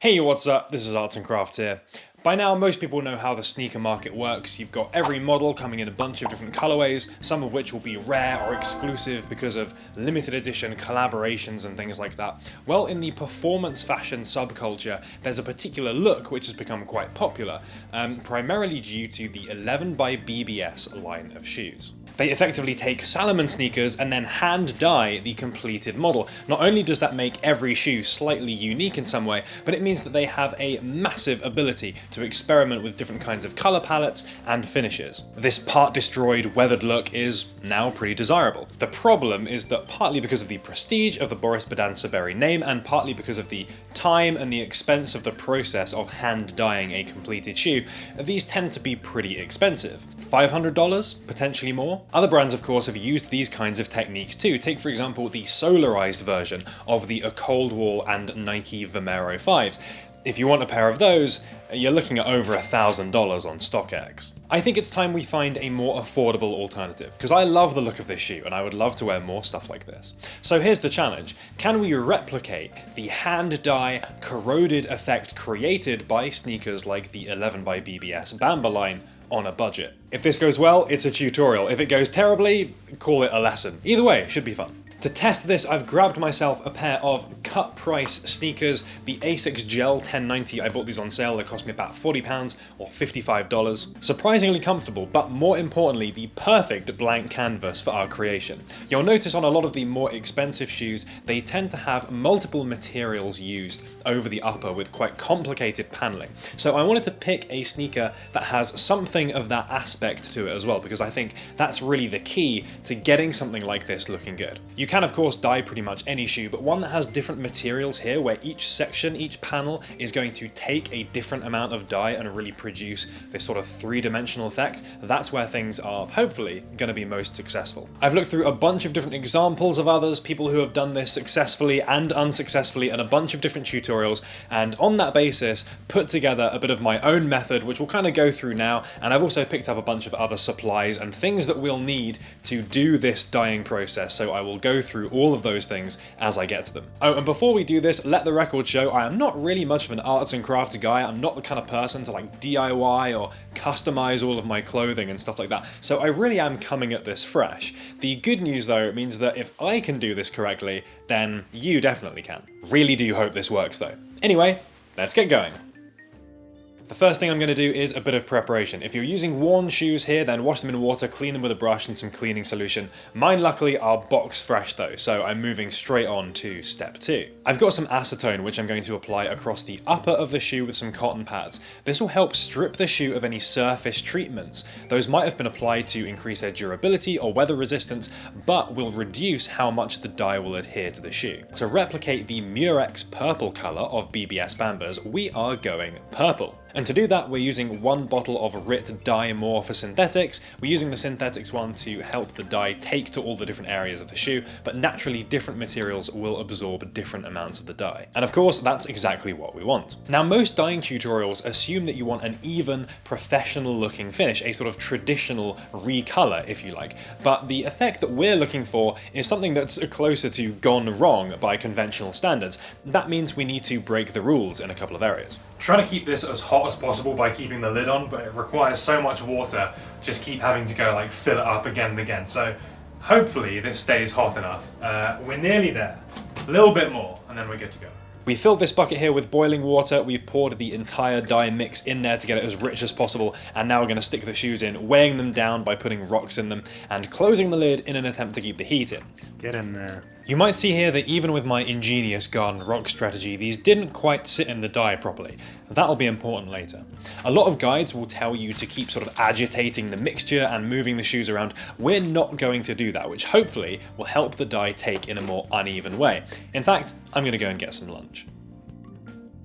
Hey, what's up? This is Arts and Crafts here. By now, most people know how the sneaker market works. You've got every model coming in a bunch of different colorways, some of which will be rare or exclusive because of limited edition collaborations and things like that. Well, in the performance fashion subculture, there's a particular look which has become quite popular, primarily due to the 11 by BBS line of shoes. They effectively take Salomon sneakers and then hand dye the completed model. Not only does that make every shoe slightly unique in some way, but it means that they have a massive ability to experiment with different kinds of color palettes and finishes. This part destroyed, weathered look is now pretty desirable. The problem is that partly because of the prestige of the Boris Bedan-Saberi name and partly because of the time and the expense of the process of hand dyeing a completed shoe, these tend to be pretty expensive. $500? Potentially more? Other brands, of course, have used these kinds of techniques too. Take, for example, the solarized version of the Cold Wall and Nike Vomero 5s. If you want a pair of those, you're looking at over $1,000 on StockX. I think it's time we find a more affordable alternative, because I love the look of this shoe and I would love to wear more stuff like this. So here's the challenge. Can we replicate the hand dye corroded effect created by sneakers like the 11 by BBS Bamba line on a budget? If this goes well, it's a tutorial. If it goes terribly, call it a lesson. Either way, should be fun. To test this, I've grabbed myself a pair of cut price sneakers, the Asics Gel 1090. I bought these on sale, they cost me about £40 or $55. Surprisingly comfortable, but more importantly, the perfect blank canvas for our creation. You'll notice on a lot of the more expensive shoes, they tend to have multiple materials used over the upper with quite complicated paneling. So I wanted to pick a sneaker that has something of that aspect to it as well, because I think that's really the key to getting something like this looking good. You can of course dye pretty much any shoe, but one that has different materials here where each section, each panel is going to take a different amount of dye and really produce this sort of three-dimensional effect, that's where things are hopefully going to be most successful. I've looked through a bunch of different examples of others, people who have done this successfully and unsuccessfully, and a bunch of different tutorials, and on that basis put together a bit of my own method which we'll kind of go through now. And I've also picked up a bunch of other supplies and things that we'll need to do this dyeing process, so I will go through all of those things as I get to them. Oh, and before we do this, let the record show I am not really much of an arts and crafts guy. I'm not the kind of person to like DIY or customize all of my clothing and stuff like that, so I really am coming at this fresh. The good news though means that if I can do this correctly, then you definitely can. Really do hope this works though. Anyway, let's get going. The first thing I'm going to do is a bit of preparation. If you're using worn shoes here, then wash them in water, clean them with a brush and some cleaning solution. Mine luckily are box fresh though, so I'm moving straight on to step 2. I've got some acetone which I'm going to apply across the upper of the shoe with some cotton pads. This will help strip the shoe of any surface treatments. Those might have been applied to increase their durability or weather resistance, but will reduce how much the dye will adhere to the shoe. To replicate the Murex purple colour of BBS Bambas, we are going purple. And to do that, we're using 1 bottle of RIT dye more for synthetics. We're using the synthetics one to help the dye take to all the different areas of the shoe, but naturally different materials will absorb different amounts of the dye. And of course, that's exactly what we want. Now, most dyeing tutorials assume that you want an even, professional looking finish, a sort of traditional recolor, if you like. But the effect that we're looking for is something that's closer to gone wrong by conventional standards. That means we need to break the rules in a couple of areas. Trying to keep this as hot as possible by keeping the lid on, but it requires so much water, just keep having to go like fill it up again and again. So hopefully this stays hot enough. We're nearly there. A little bit more and then we're good to go. We filled this bucket here with boiling water, we've poured the entire dye mix in there to get it as rich as possible, and now we're going to stick the shoes in, weighing them down by putting rocks in them, and closing the lid in an attempt to keep the heat in. Get in there. You might see here that even with my ingenious garden rock strategy, these didn't quite sit in the dye properly. That'll be important later. A lot of guides will tell you to keep sort of agitating the mixture and moving the shoes around. We're not going to do that, which hopefully will help the dye take in a more uneven way. In fact, I'm going to go and get some lunch.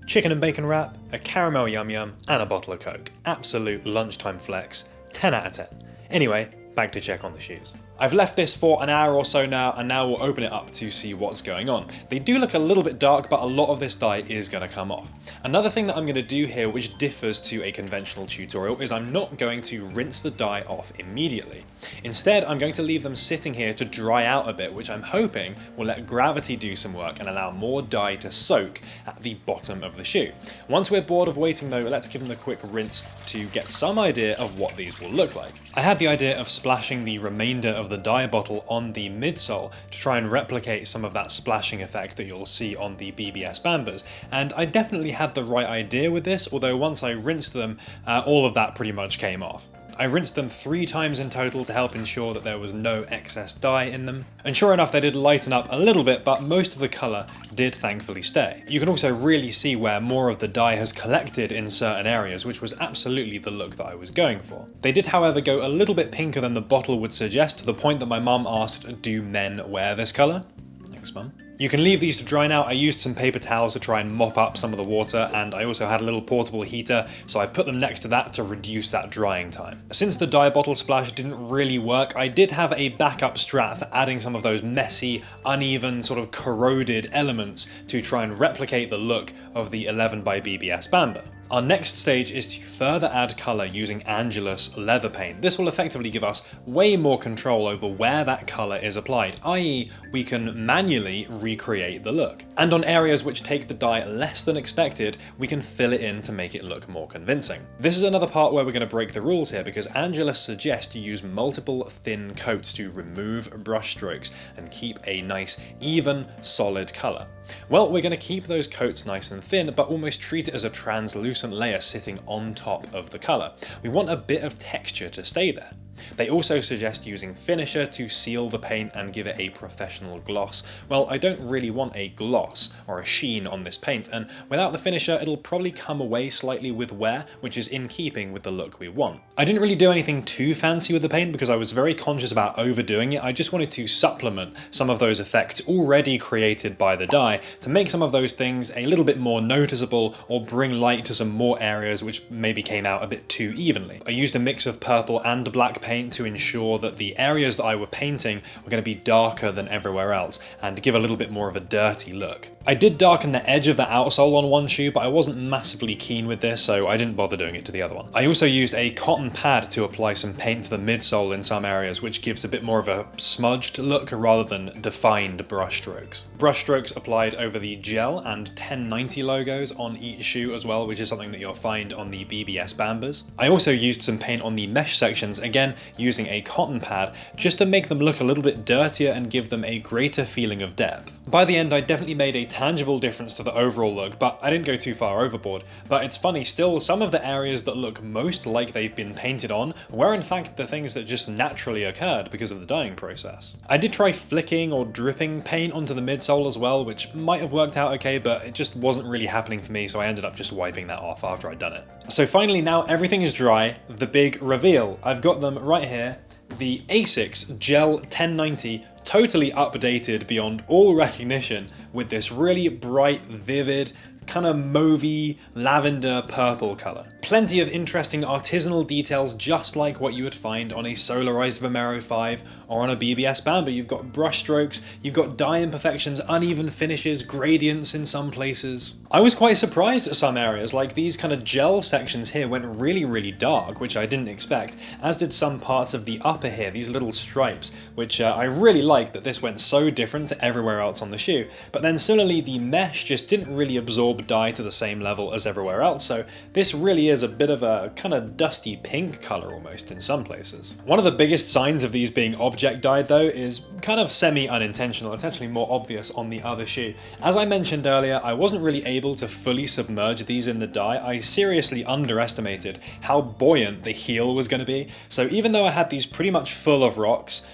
Chicken and bacon wrap, a caramel yum yum, and a bottle of Coke. Absolute lunchtime flex. 10 out of 10. Anyway, back to check on the shoes. I've left this for an hour or so now, and now we'll open it up to see what's going on. They do look a little bit dark, but a lot of this dye is going to come off. Another thing that I'm going to do here, which differs to a conventional tutorial, is I'm not going to rinse the dye off immediately. Instead, I'm going to leave them sitting here to dry out a bit, which I'm hoping will let gravity do some work and allow more dye to soak at the bottom of the shoe. Once we're bored of waiting though, let's give them a quick rinse to get some idea of what these will look like. I had the idea of splashing the remainder of the dye bottle on the midsole to try and replicate some of that splashing effect that you'll see on the BBS Bambas, and I definitely had the right idea with this, although once I rinsed them, all of that pretty much came off. I rinsed them 3 times in total to help ensure that there was no excess dye in them, and sure enough they did lighten up a little bit, but most of the colour did thankfully stay. You can also really see where more of the dye has collected in certain areas, which was absolutely the look that I was going for. They did however go a little bit pinker than the bottle would suggest, to the point that my mum asked, "Do men wear this colour?" Thanks, Mum. You can leave these to dry now. I used some paper towels to try and mop up some of the water, and I also had a little portable heater, so I put them next to that to reduce that drying time. Since the dye bottle splash didn't really work, I did have a backup strat for adding some of those messy, uneven, sort of corroded elements to try and replicate the look of the 11 by BBS Bamba. Our next stage is to further add colour using Angelus leather paint. This will effectively give us way more control over where that colour is applied, i.e. we can manually recreate the look. And on areas which take the dye less than expected, we can fill it in to make it look more convincing. This is another part where we're going to break the rules here, because Angelus suggests you use multiple thin coats to remove brush strokes and keep a nice, even, solid colour. Well, we're going to keep those coats nice and thin, but almost treat it as a translucent layer sitting on top of the colour. We want a bit of texture to stay there. They also suggest using finisher to seal the paint and give it a professional gloss. Well, I don't really want a gloss or a sheen on this paint, and without the finisher it'll probably come away slightly with wear, which is in keeping with the look we want. I didn't really do anything too fancy with the paint because I was very conscious about overdoing it. I just wanted to supplement some of those effects already created by the dye to make some of those things a little bit more noticeable or bring light to some more areas which maybe came out a bit too evenly. I used a mix of purple and black paint to ensure that the areas that I were painting were going to be darker than everywhere else and give a little bit more of a dirty look. I did darken the edge of the outsole on one shoe, but I wasn't massively keen with this, so I didn't bother doing it to the other one. I also used a cotton pad to apply some paint to the midsole in some areas, which gives a bit more of a smudged look rather than defined brush strokes. Brush strokes applied over the gel and 1090 logos on each shoe as well, which is something that you'll find on the BBS Bambas. I also used some paint on the mesh sections, again using a cotton pad, just to make them look a little bit dirtier and give them a greater feeling of depth. By the end I definitely made a tangible difference to the overall look, but I didn't go too far overboard. But it's funny, still some of the areas that look most like they've been painted on were in fact the things that just naturally occurred because of the dyeing process. I did try flicking or dripping paint onto the midsole as well, which might have worked out okay, but it just wasn't really happening for me, so I ended up just wiping that off after I'd done it. So finally, now everything is dry, the big reveal. I've got them right here, the Asics Gel 1090, totally updated beyond all recognition with this really bright, vivid, kind of mauvey, lavender purple colour. Plenty of interesting artisanal details, just like what you would find on a solarized Vomero 5 or on a BBS Bamba. You've got brush strokes, you've got dye imperfections, uneven finishes, gradients in some places. I was quite surprised at some areas, like these kind of gel sections here went really dark, which I didn't expect, as did some parts of the upper here, these little stripes, which I really liked that this went so different to everywhere else on the shoe. But then similarly, the mesh just didn't really absorb dye to the same level as everywhere else, so this really is a bit of a kind of dusty pink colour almost in some places. One of the biggest signs of these being object dyed though is kind of semi-unintentional. It's actually more obvious on the other shoe. As I mentioned earlier, I wasn't really able to fully submerge these in the dye. I seriously underestimated how buoyant the heel was going to be, so even though I had these pretty much full of rocks,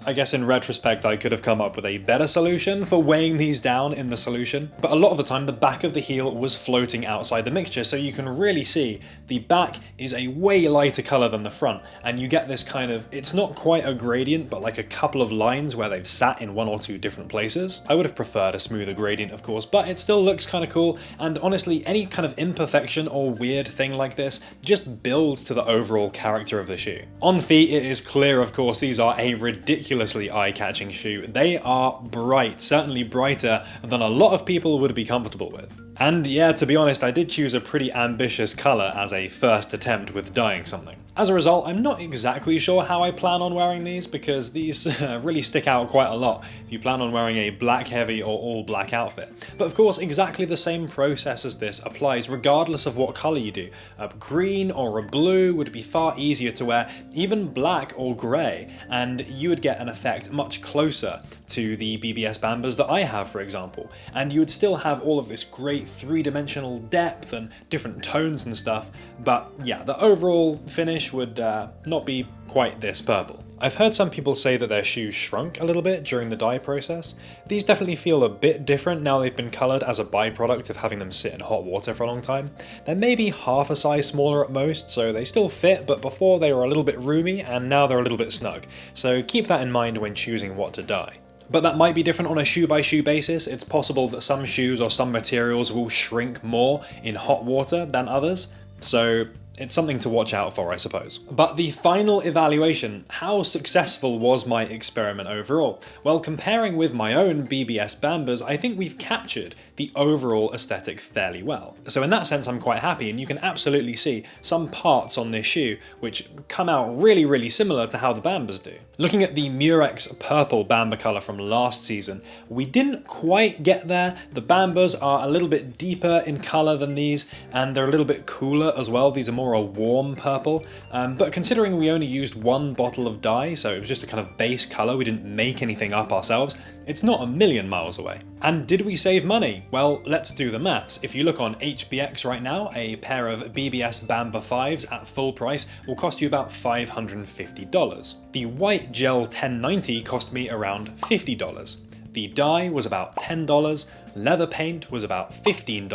I guess in retrospect I could have come up with a better solution for weighing these down in the solution, but a lot of the time the back of the heel was floating outside the mixture, so you can really see the back is a way lighter colour than the front, and you get this kind of, it's not quite a gradient, but like a couple of lines where they've sat in one or two different places. I would have preferred a smoother gradient, of course, but it still looks kind of cool, and honestly, any kind of imperfection or weird thing like this just builds to the overall character of the shoe. On feet, it is clear, of course, these are a ridiculously eye-catching shoe. They are bright, certainly brighter than a lot of people would be comfortable with. And yeah, to be honest, I did choose a pretty ambitious colour as a first attempt with dyeing something. As a result, I'm not exactly sure how I plan on wearing these, because these really stick out quite a lot if you plan on wearing a black heavy or all black outfit. But of course, exactly the same process as this applies regardless of what colour you do. A green or a blue would be far easier to wear, even black or grey, and you would get an effect much closer to the BBS Bambas that I have, for example. And you would still have all of this great three-dimensional depth and different tones and stuff, but yeah, the overall finish would not be quite this purple. I've heard some people say that their shoes shrunk a little bit during the dye process. These definitely feel a bit different now they've been coloured as a byproduct of having them sit in hot water for a long time. They're maybe half a size smaller at most, so they still fit, but before they were a little bit roomy and now they're a little bit snug. So keep that in mind when choosing what to dye. But that might be different on a shoe by shoe basis. It's possible that some shoes or some materials will shrink more in hot water than others, so it's something to watch out for, I suppose. But the final evaluation, how successful was my experiment overall? Well, comparing with my own BBS Bambas, I think we've captured the overall aesthetic fairly well. So in that sense, I'm quite happy, and you can absolutely see some parts on this shoe which come out really similar to how the Bambas do. Looking at the Murex purple Bamba colour from last season, we didn't quite get there. The Bambas are a little bit deeper in colour than these, and they're a little bit cooler as well. These are more a warm purple, but considering we only used one bottle of dye, so it was just a kind of base colour, we didn't make anything up ourselves, it's not a million miles away. And did we save money? Well, let's do the maths. If you look on HBX right now, a pair of BBS Bamba 5s at full price will cost you about $550. The white gel 1090 cost me around $50. The dye was about $10, leather paint was about $15,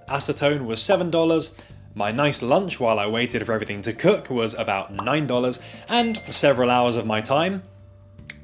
acetone was $7, my nice lunch while I waited for everything to cook was about $9, and several hours of my time,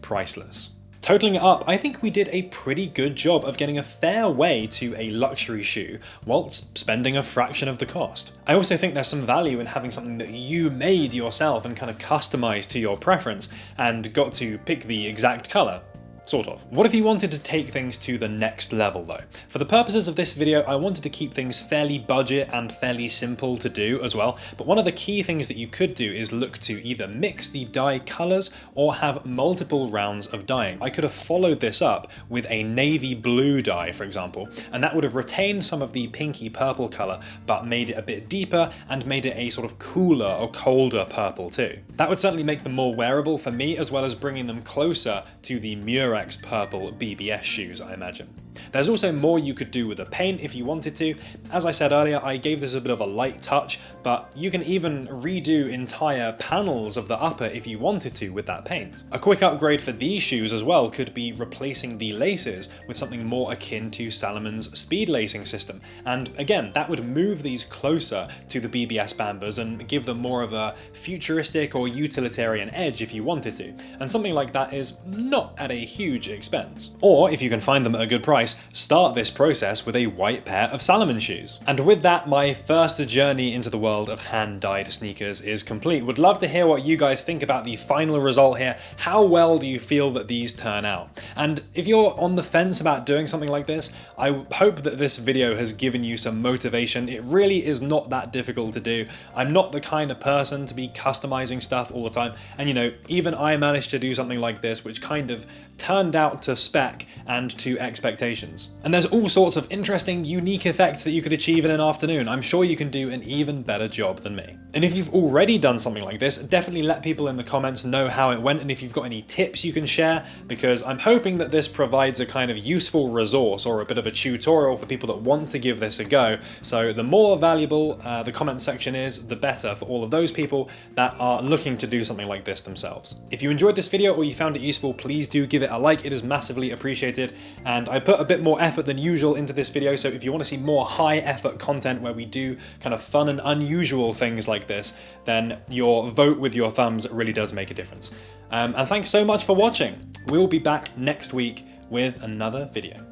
priceless. Totaling it up, I think we did a pretty good job of getting a fair way to a luxury shoe whilst spending a fraction of the cost. I also think there's some value in having something that you made yourself and kind of customized to your preference and got to pick the exact colour. Sort of. What if you wanted to take things to the next level though? For the purposes of this video, I wanted to keep things fairly budget and fairly simple to do as well, but one of the key things that you could do is look to either mix the dye colours or have multiple rounds of dyeing. I could have followed this up with a navy blue dye, for example, and that would have retained some of the pinky purple colour, but made it a bit deeper and made it a sort of cooler or colder purple too. That would certainly make them more wearable for me, as well as bringing them closer to the Murex purple BBS shoes, I imagine. There's also more you could do with the paint if you wanted to. As I said earlier, I gave this a bit of a light touch, but you can even redo entire panels of the upper if you wanted to with that paint. A quick upgrade for these shoes as well could be replacing the laces with something more akin to Salomon's speed lacing system, and again, that would move these closer to the BBS Bambas and give them more of a futuristic or utilitarian edge if you wanted to, and something like that is not at a huge expense. Or if you can find them at a good price, start this process with a white pair of Salomon shoes. And with that, my first journey into the world of hand-dyed sneakers is complete. Would love to hear what you guys think about the final result here. How well do you feel that these turn out? And if you're on the fence about doing something like this, I hope that this video has given you some motivation. It really is not that difficult to do. I'm not the kind of person to be customizing stuff all the time, and you know, even I managed to do something like this, which kind of turned out to spec and to expectations. And there's all sorts of interesting, unique effects that you could achieve in an afternoon. I'm sure you can do an even better job than me. And if you've already done something like this, definitely let people in the comments know how it went and if you've got any tips you can share, because I'm hoping that this provides a kind of useful resource or a bit of a tutorial for people that want to give this a go. So the more valuable the comment section is, the better for all of those people that are looking to do something like this themselves. If you enjoyed this video or you found it useful, please do give it a like. It is massively appreciated. And I put a bit more effort than usual into this video, so if you want to see more high effort content where we do kind of fun and unusual things like this, then your vote with your thumbs really does make a difference. And thanks so much for watching. We will be back next week with another video.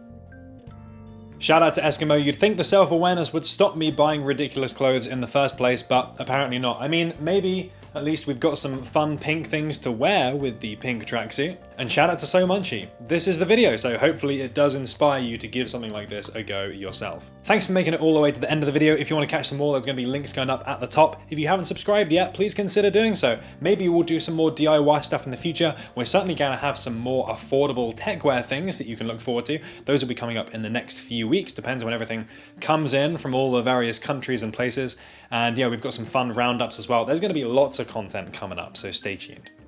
Shout out to Eskimo. You'd think the self-awareness would stop me buying ridiculous clothes in the first place, but apparently not. I mean, maybe at least we've got some fun pink things to wear with the pink tracksuit. And shout out to So Munchy. This is the video, so hopefully it does inspire you to give something like this a go yourself. Thanks for making it all the way to the end of the video. If you want to catch some more, there's going to be links going up at the top. If you haven't subscribed yet, please consider doing so. Maybe we'll do some more DIY stuff in the future. We're certainly going to have some more affordable techwear things that you can look forward to. Those will be coming up in the next few weeks, depends when everything comes in from all the various countries and places. And yeah, we've got some fun roundups as well. There's going to be lots of content coming up, so stay tuned.